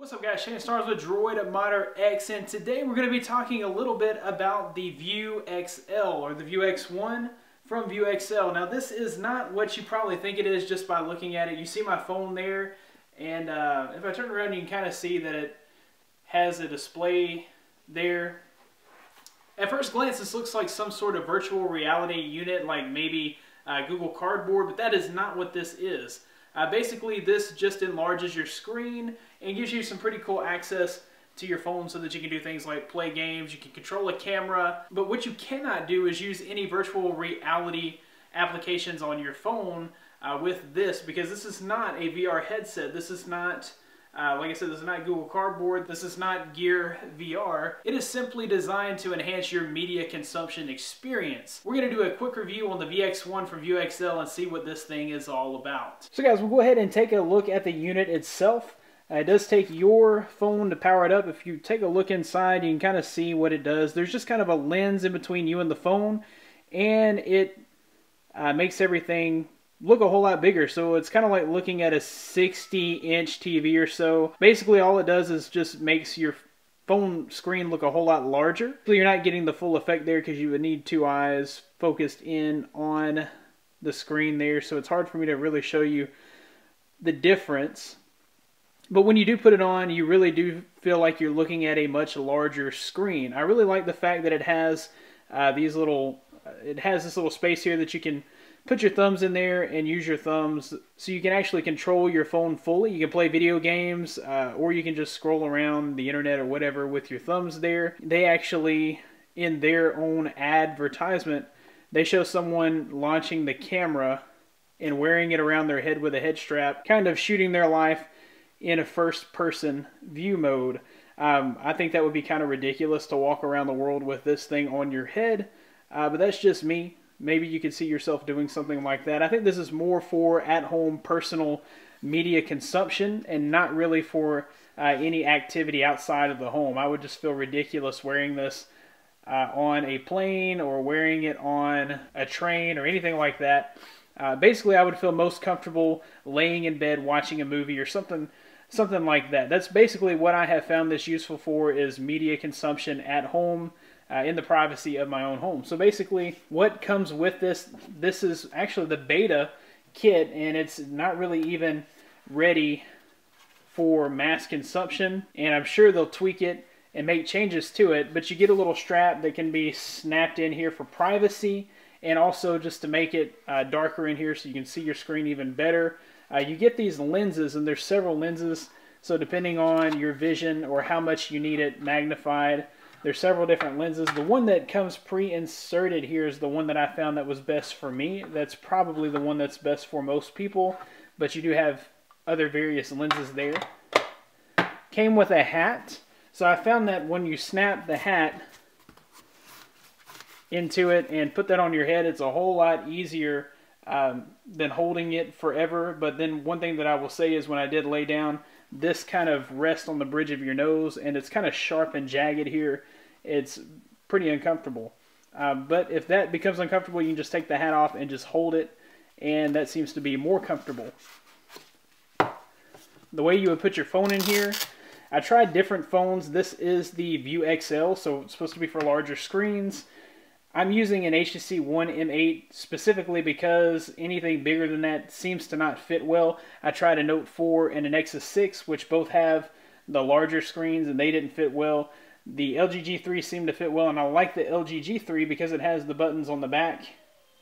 What's up guys, Shane Stars with Droid Modder X, and today we're going to be talking a little bit about the VueXL or the VX1 from VueXL. Now this is not what you probably think it is just by looking at it. You see my phone there, and if I turn around you can kind of see that it has a display there. At first glance this looks like some sort of virtual reality unit, like maybe Google Cardboard, but that is not what this is. Basically, this just enlarges your screen and gives you some pretty cool access to your phone so that you can do things like play games, you can control a camera. But what you cannot do is use any virtual reality applications on your phone with this, because this is not a VR headset. This is not, like I said, this is not Google Cardboard. This is not Gear VR. It is simply designed to enhance your media consumption experience. We're going to do a quick review on the VX1 from VueXL and see what this thing is all about. So guys, we'll go ahead and take a look at the unit itself. It does take your phone to power it up. If you take a look inside, you can kind of see what it does. There's just kind of a lens in between you and the phone, and it makes everything look a whole lot bigger. So it's kind of like looking at a 60-inch TV or so. Basically all it does is just makes your phone screen look a whole lot larger. So you're not getting the full effect there because you would need two eyes focused in on the screen there. So it's hard for me to really show you the difference. But when you do put it on, you really do feel like you're looking at a much larger screen. I really like the fact that it has this little space here that you can put your thumbs in there and use your thumbs, so you can actually control your phone fully. You can play video games, or you can just scroll around the internet or whatever with your thumbs there. They actually, in their own advertisement, they show someone launching the camera and wearing it around their head with a head strap, kind of shooting their life in a first-person view mode. I think that would be kind of ridiculous to walk around the world with this thing on your head, but that's just me. Maybe you could see yourself doing something like that. I think this is more for at-home personal media consumption and not really for any activity outside of the home. I would just feel ridiculous wearing this on a plane or wearing it on a train or anything like that. Basically, I would feel most comfortable laying in bed watching a movie or something like that. That's basically what I have found this useful for, is media consumption at home in the privacy of my own home. So basically what comes with this is actually the beta kit, and it's not really even ready for mass consumption, and I'm sure they'll tweak it and make changes to it. But you get a little strap that can be snapped in here for privacy, and also just to make it darker in here so you can see your screen even better. You get these lenses, and there's several lenses, so depending on your vision or how much you need it magnified, there's several different lenses. The one that comes pre-inserted here is the one that I found that was best for me. That's probably the one that's best for most people, but you do have other various lenses there. Came with a hat, so I found that when you snap the hat into it and put that on your head, it's a whole lot easier than holding it forever. But then one thing that I will say is when I did lay down, this kind of rests on the bridge of your nose, and it's kind of sharp and jagged here. It's pretty uncomfortable. But if that becomes uncomfortable, you can just take the hat off and just hold it, and that seems to be more comfortable. The way you would put your phone in here, I tried different phones. This is the VueXL, so it's supposed to be for larger screens. I'm using an HTC One M8 specifically because anything bigger than that seems to not fit well. I tried a Note 4 and a Nexus 6, which both have the larger screens, and they didn't fit well. The LG G3 seemed to fit well, and I like the LG G3 because it has the buttons on the back.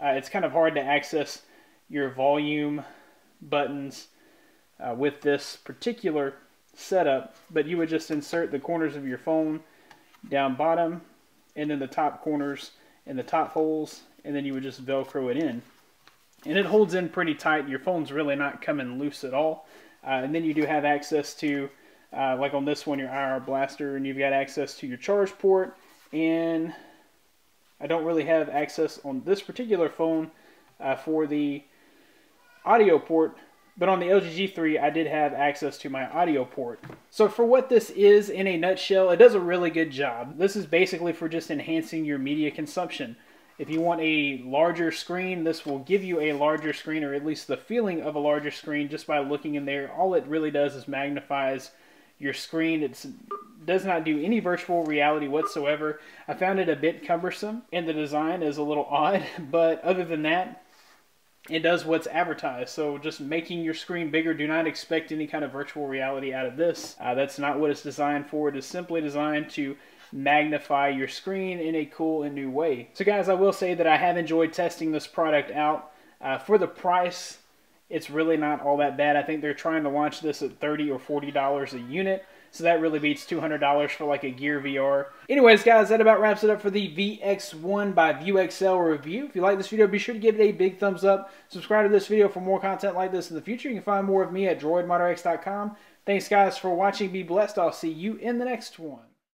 It's kind of hard to access your volume buttons with this particular setup, but you would just insert the corners of your phone down bottom, and then the top corners in the top holes, and then you would just Velcro it in. And it holds in pretty tight. Your phone's really not coming loose at all. And then you do have access to, like on this one, your IR blaster, and you've got access to your charge port. And I don't really have access on this particular phone for the audio port, but on the LG G3 I did have access to my audio port. So for what this is in a nutshell, it does a really good job. This is basically for just enhancing your media consumption. If you want a larger screen, this will give you a larger screen, or at least the feeling of a larger screen just by looking in there. All it really does is magnifies your screen. It does not do any virtual reality whatsoever. I found it a bit cumbersome, and the design is a little odd, but other than that, it does what's advertised. So just making your screen bigger, do not expect any kind of virtual reality out of this. That's not what it's designed for. It is simply designed to magnify your screen in a cool and new way. So guys, I will say that I have enjoyed testing this product out. For the price, it's really not all that bad. I think they're trying to launch this at $30 or $40 a unit. So that really beats $200 for like a Gear VR. Anyways, guys, that about wraps it up for the VX1 by VueXL review. If you like this video, be sure to give it a big thumbs up. Subscribe to this video for more content like this in the future. You can find more of me at droidmodderx.com. Thanks, guys, for watching. Be blessed. I'll see you in the next one.